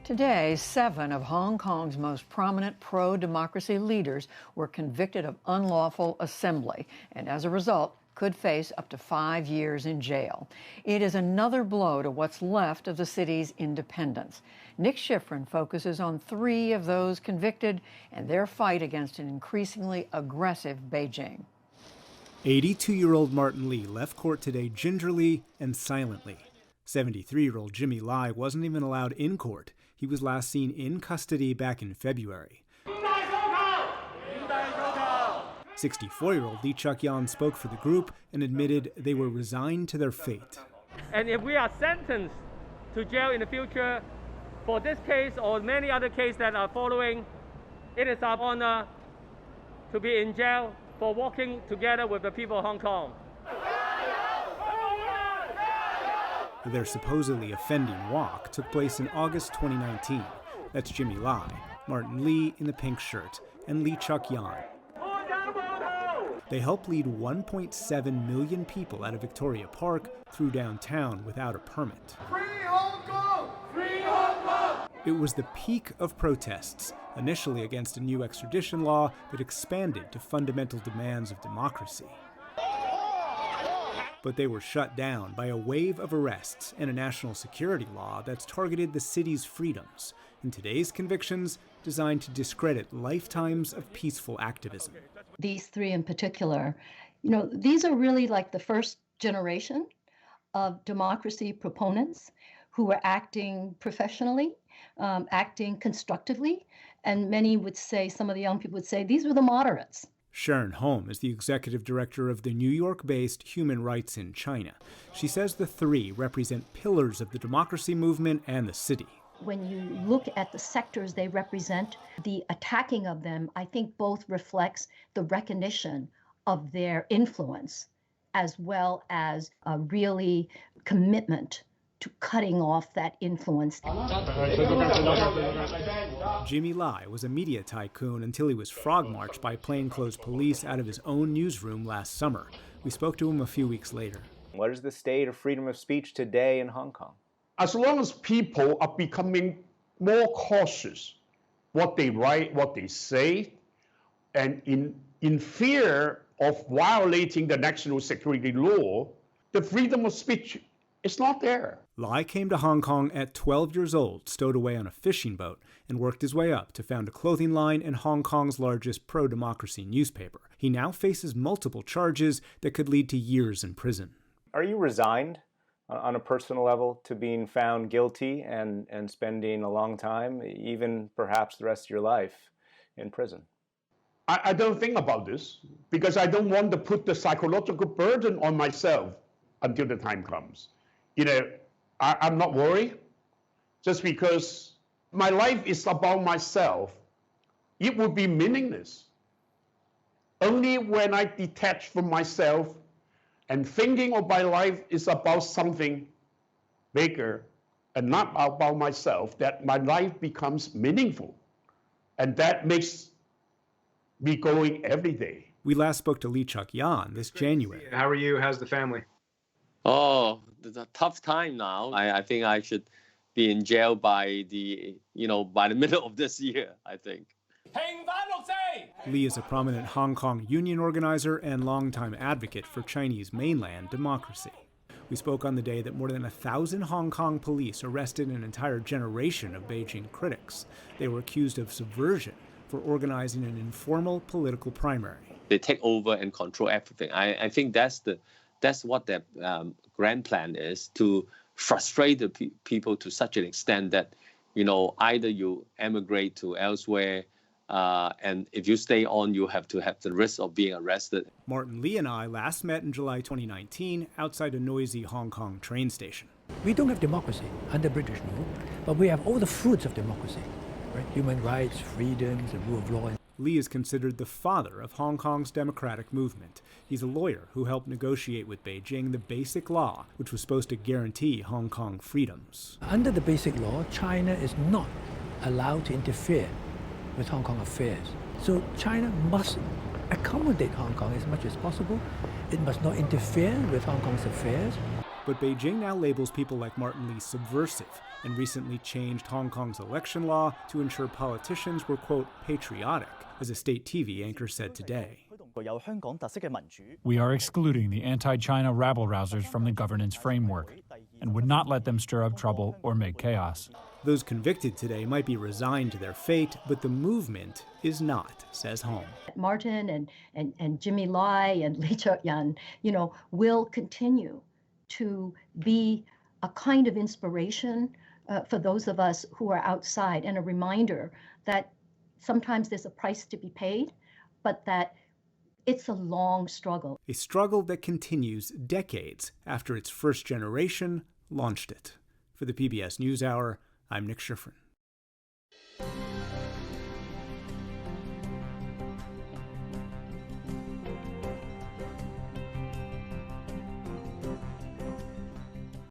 Today, 7 of Hong Kong's most prominent pro-democracy leaders were convicted of unlawful assembly, and as a result, could face up to 5 years in jail. It is another blow to what's left of the city's independence. Nick Schifrin focuses on 3 of those convicted and their fight against an increasingly aggressive Beijing. 82-year-old Martin Lee left court today gingerly and silently. 73-year-old Jimmy Lai wasn't even allowed in court. He was last seen in custody back in February. 64-year-old Lee Chuk-yan spoke for the group and admitted they were resigned to their fate. And if we are sentenced to jail in the future for this case or many other cases that are following, it is our honor to be in jail for walking together with the people of Hong Kong. Their supposedly offending walk took place in August 2019. That's Jimmy Lai, Martin Lee in the pink shirt, and Lee Chuk-yan. They helped lead 1.7 million people out of Victoria Park through downtown without a permit. Free Hong Kong! Free Hong Kong! It was the peak of protests, initially against a new extradition law that expanded to fundamental demands of democracy. But they were shut down by a wave of arrests and a national security law that's targeted the city's freedoms. And today's convictions designed to discredit lifetimes of peaceful activism. These 3 in particular, these are really like the first generation of democracy proponents who were acting professionally, acting constructively, and many would say, some of the young people would say, these were the moderates. Sharon Home is the executive director of the New York-based Human Rights in China. She says the 3 represent pillars of the democracy movement and the city. When you look at the sectors they represent, the attacking of them, I think both reflects the recognition of their influence as well as a really commitment to cutting off that influence. Jimmy Lai was a media tycoon until he was frog-marched by plainclothes police out of his own newsroom last summer. We spoke to him a few weeks later. What is the state of freedom of speech today in Hong Kong? As long as people are becoming more cautious what they write, what they say, and in fear of violating the national security law, the freedom of speech is not there. Lai came to Hong Kong at 12 years old, stowed away on a fishing boat, and worked his way up to found a clothing line and Hong Kong's largest pro-democracy newspaper. He now faces multiple charges that could lead to years in prison. Are you resigned on a personal level to being found guilty and spending a long time, even perhaps the rest of your life, in prison? I don't think about this because I don't want to put the psychological burden on myself until the time comes. I'm not worried just because my life is about myself. It would be meaningless. Only when I detach from myself and thinking of my life is about something bigger and not about myself, that my life becomes meaningful. And that makes me going every day. We last spoke to Lee Chuk-yan this January. How are you? How's the family? Oh, it's a tough time now. I think I should be in jail by the middle of this year, I think. Lee is a prominent Hong Kong union organizer and longtime advocate for Chinese mainland democracy. We spoke on the day that more than 1,000 Hong Kong police arrested an entire generation of Beijing critics. They were accused of subversion for organizing an informal political primary. They take over and control everything. I think that's what their grand plan is, to frustrate the people to such an extent that, either you emigrate to elsewhere, and if you stay on, you have to have the risk of being arrested. Martin Lee and I last met in July 2019 outside a noisy Hong Kong train station. We don't have democracy under British rule, but we have all the fruits of democracy, right? Human rights, freedoms, the rule of law. Lee is considered the father of Hong Kong's democratic movement. He's a lawyer who helped negotiate with Beijing the Basic Law, which was supposed to guarantee Hong Kong freedoms. Under the Basic Law, China is not allowed to interfere with Hong Kong affairs. So China must accommodate Hong Kong as much as possible. It must not interfere with Hong Kong's affairs. But Beijing now labels people like Martin Lee subversive, and recently changed Hong Kong's election law to ensure politicians were, quote, patriotic, as a state TV anchor said today. We are excluding the anti-China rabble-rousers from the governance framework and would not let them stir up trouble or make chaos. Those convicted today might be resigned to their fate, but the movement is not, says Hong. Martin and Jimmy Lai and Lee Cheuk-yan, will continue to be a kind of inspiration for those of us who are outside, and a reminder that sometimes there's a price to be paid, but that it's a long struggle. A struggle that continues decades after its first generation launched it. For the PBS NewsHour, I'm Nick Schifrin.